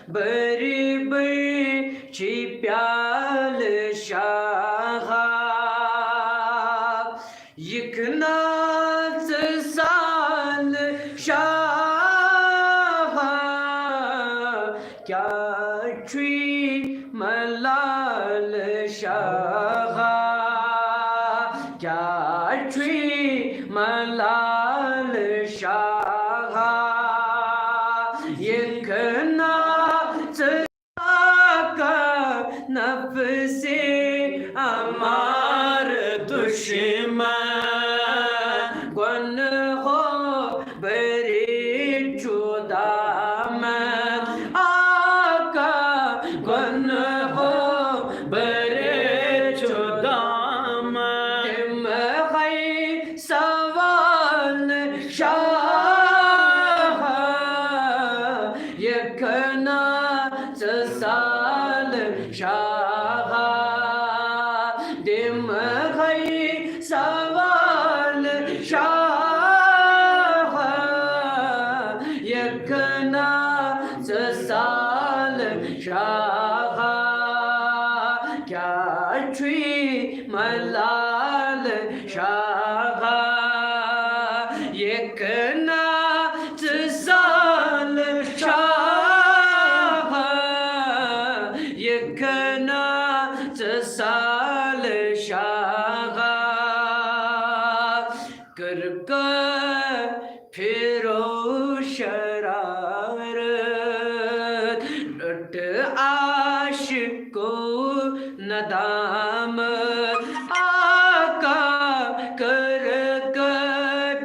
बरी बरी प्याल शाह यकनाच साल शाह क्या ट्री मलाल शाह क्या ट्री मलाल शाह यकनाच का नफ्से अमार दुश्मन गुन हो बरे चुदाम आका गुन हो बरे चुदाम तिम गई सवाल शाह यकना साल शाह दिम गई सवाल शाह यकना साल शाह क्या ट्री मलाल शाह यकना साल शाह यकना साल शाह कर फिरो शरारत लुट आशिको नदाम आका कर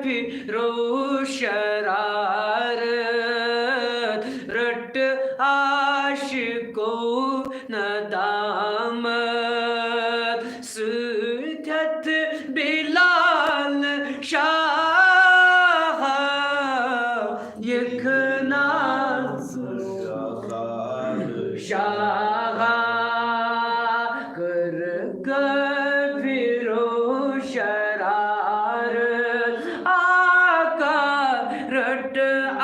फिरो शरारत रट आशिको नदाम सुधत बिलाल शाह यकना शाह कर फिरो शरारत आका रट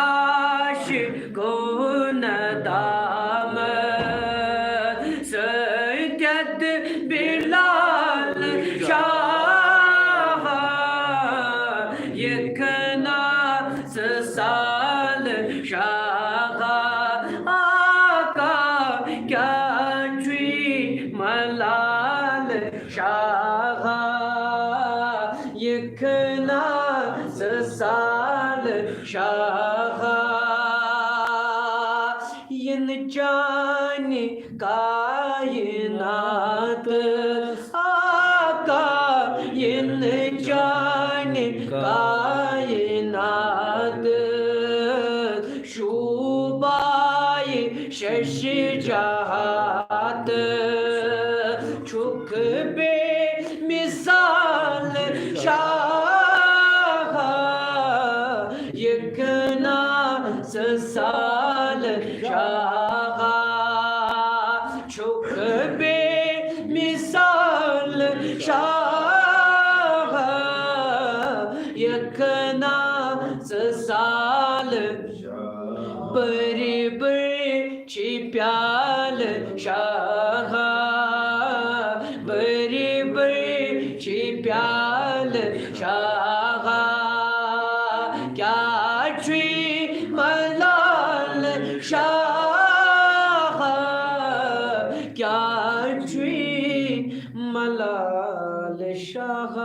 आशिको नदाम सैयद बिलाल शाह यकना साल शाह आका क्या ट्री मलाल शाह यकना साल शाह यन जाने कायनात आका यन जाने कायनात शोभाए शश जहात छुक बे मिसाल शाह यकना साल शाह छुक बे मिसाल शाह यकना साल बरी बरी प्याल शाह बरी बरी प्याल शाह क्या ट्री मलाल शाह क्या ट्री मलाल शाह